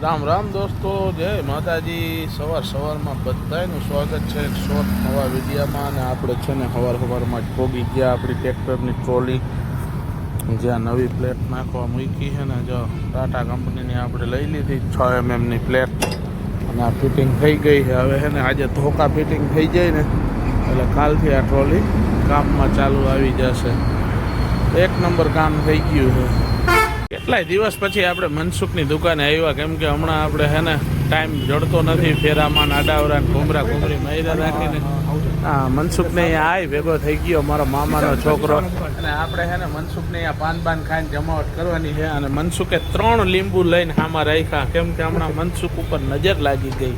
રામ રામ દોસ્તો, જય માતાજી। સવારમાં બધાનું સ્વાગત છે એક શોર્ટ નવા વિડીયોમાં। અને આપણે છે ને સવારમાં જ પોગી ગયા આપણી ટ્રેક્ટરની ટ્રોલી જ્યાં નવી પ્લેટ નાખવા મૂકી છે ને। જો ટાટા કંપનીની આપણે લઈ લીધી 6 mm પ્લેટ અને આ ફિટિંગ થઈ ગઈ છે। હવે છે ને આજે ધોકા ફિટિંગ થઈ જાય ને એટલે કાલથી આ ટ્રોલી કામમાં ચાલુ આવી જશે। એક નંબર કામ થઈ ગયું છે। કેટલાય દિવસ પછી આપણે મનસુખની દુકાને આવ્યા, કેમ કે હમણાં આપણે છે ને ટાઈમ જડતો નથી ફેરામાં આડાવરા ઘૂમરા ઘૂમરી માર્યા રાખીને। હા, મનસુખને અહીંયા આવી ભેગો થઈ ગયો મારો મામાનો છોકરો, અને આપણે છે ને મનસુખને અહીંયા પાન ખાઈને જમાવટ કરવાની છે। અને મનસુખે 3 લીંબુ લઈને આમાં રાખ્યા, કેમ કે હમણાં મનસુખ ઉપર નજર લાગી ગઈ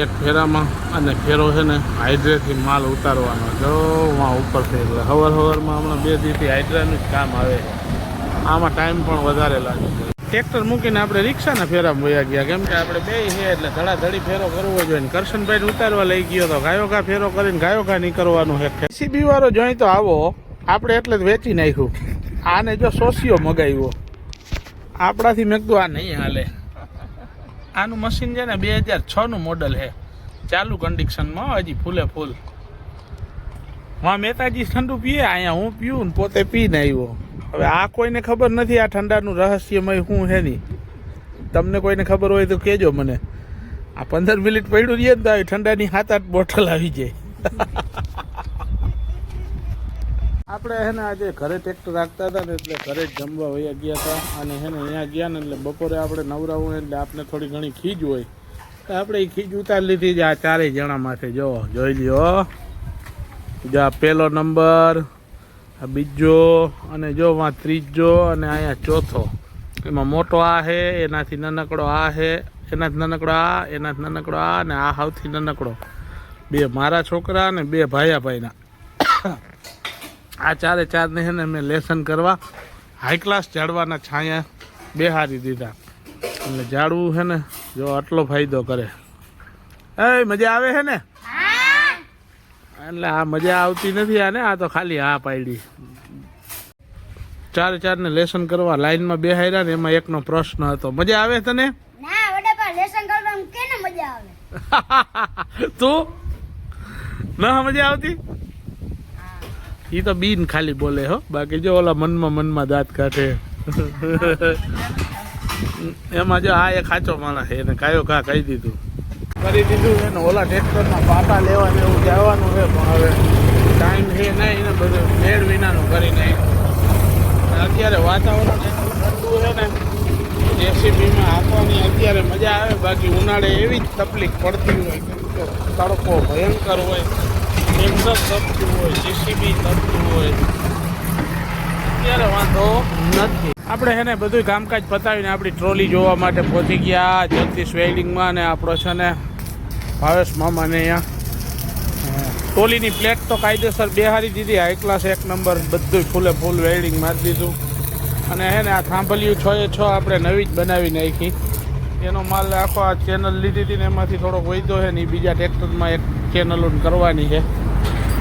એક ફેરામાં। અને ફેરો છે ને હાઇડ્રેથી માલ ઉતારવાનો, જો વાં ઉપર થઈ ગયો। સવારમાં હમણાં 2 દિવસથી હાઇડ્રાનું જ કામ આવે, આમાં ટાઈમ પણ વધારે લાગે। ટ્રેક્ટર મૂકીને આપણે રિક્ષાના ફેરામાં વયા ગયા, કેમ કે આપણે બે છે એટલે ધડાધડી ફેરો કરવો જોઈએ। કરશનભાઈ ઉતારવા લઈ ગયો તો ગાયો ફેરો કરીને ગાયો નીકળવાનું છે। જેસીબી વાળો જોઈ તો આવો આપણે એટલે જ વેચી નાખ્યું। આને જો સોસિયો મગાવ્યો આપણાથી, મેં કીધું આ નહીં હાલે। આનું મશીન છે ને 2006નું મોડલ છે, ચાલુ કન્ડિશનમાં હજી ફૂલે ફૂલ। હા, મહેતાજી ઠંડુ પીએ, અહીંયા હું પીવું ને પોતે પીને આવ્યો। હવે આ કોઈને ખબર નથી આ ઠંડાનું રહસ્યમય શું છે નહીં। તમને કોઈને ખબર હોય તો કહેજો મને। આ 15 મિનિટ પડ્યું રહીએ ને તો ઠંડાની 7-8 બોટલ આવી જાય। આપણે છે ને આજે ઘરે ટ્રેક્ટર રાખતા હતા ને એટલે ઘરે જ જમવા વયા ગયા હતા। અને છે ને અહીંયા ગયા ને એટલે બપોરે આપણે નવરાવું એટલે આપણે થોડી ઘણી ખીજ હોય તો આપણે એ ખીજ ઉતારી લીધી જ આ 4 જણા માથે। જોઈ લ્યો, જો આ પહેલો નંબર, આ બીજો, અને જો વાં ત્રીજો, અને અહીંયા ચોથો। એમાં મોટો આ છે, એનાથી નાનકડો આ છે, એનાથી નાનકડો આ, એનાથી નાનકડો આ, અને આ સૌથી નાનકડો। 2 મારા છોકરા અને 2 ભાઈના। આ 4 ને છે ને મેં લેસન કરવા હાઈ ક્લાસ ઝાડવાના છાંયા બેહારી દીધા, એટલે ઝાડવું છે ને જો આટલો ફાયદો કરે। એ મજા આવે છે ને? એટલે આ મજા આવતી નથી આને, આ તો ખાલી હા પાડી। 4 ને લેસન કરવા લાઈનમાં બેહાર્યા ને એમાં એકનો પ્રશ્ન હતો, મજા આવે તને? ના વડાપા, લેસન કરવામાં કેને મજા આવે? તું ના મજા આવતી? ઈ તો બીન ખાલી બોલે હો, બાકી જો ઓલા મનમાં દાંત કાઢે। એમાં જો આ એક સાચો માણસ એને કાયો ઘા કહી દીધું, કરી દીધું છે ને। ઓલા ટ્રેક્ટરના પાટા લેવા ને એવું જવાનું છે, પણ હવે ટાઈમ છે નહીં ને, બધું મેળ વિનાનું કરી નાખ્યું। અત્યારે વાતાવરણ એટલું ઠંડુ છે ને, જેસીબીમાં હાંકવાની અત્યારે મજા આવે, બાકી ઉનાળે એવી જ તકલીફ પડતી હોય, કેમ કે તડકો ભયંકર હોય, એક્ઝોસ્ટ તપતું હોય, જેસીબી તપતું હોય, અત્યારે વાંધો નથી। આપણે છે ને બધું કામકાજ પતાવીને આપણી ટ્રોલી જોવા માટે પહોંચી ગયા જગદીશ વેલ્ડિંગમાં। અને આપણો છે ને ભાવેશ મામાને અહીંયા ટ્રોલીની પ્લેટ તો કાયદેસર બેહારી દીધી, હાઈ ક્લાસ 1 નંબર, બધું ફૂલે ફૂલ વેલ્ડિંગ મારી દીધું। અને છે ને આ થાંભલિયું 6 આપણે નવી જ બનાવી નાખી। એનો માલ આખો આ ચેનલ લીધી હતી ને એમાંથી થોડોક વધ્યો છે ને એ બીજા ટ્રેક્ટરમાં એક ચેનલો કરવાની છે।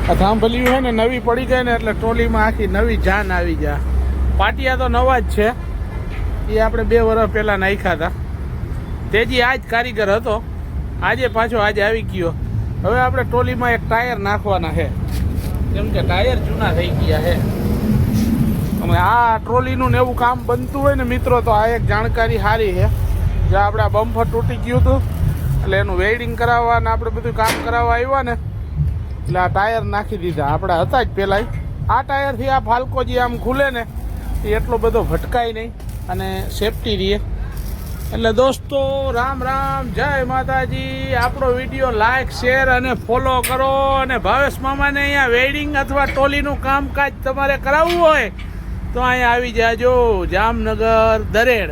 આ થાંભલિયું છે ને નવી પડી જાય ને એટલે ટ્રોલીમાં આખી નવી જાન આવી જાય। પાટિયા તો નવા જ છે, એ આપણે 2 વર્ષ પહેલાં નાખ્યા હતા। તેજી આ જ કારીગર હતો, આજે આવી ગયો। હવે આપણે ટ્રોલીમાં એક ટાયર નાખવાના છે, કેમ કે ટાયર જૂના થઈ ગયા છે। અમે આ ટ્રોલીનું ને એવું કામ બનતું હોય ને મિત્રો, તો આ એક જાણકારી સારી છે। જે આપણે આ બમ્ફર તૂટી ગયું હતું એટલે એનું વેલ્ડિંગ કરાવવા ને આપણે બધું કામ કરાવવા આવ્યા ને, એટલે આ ટાયર નાખી દીધા। આપણે હતા જ પહેલાં આ ટાયરથી આ ફાલ્કો જે આમ ખુલે ને એ એટલો બધો ભટકાય નહીં અને સેફટી રહે। એટલે દોસ્તો રામ રામ, જય માતાજી। આપણો વિડીયો લાઈક, શેર અને ફોલો કરો। અને ભાવેશ મામાને અહીંયા વેલ્ડિંગ અથવા ટ્રોલીનું કામકાજ તમારે કરાવવું હોય તો અહીંયા આવી જાજો, જામનગર દરેડ।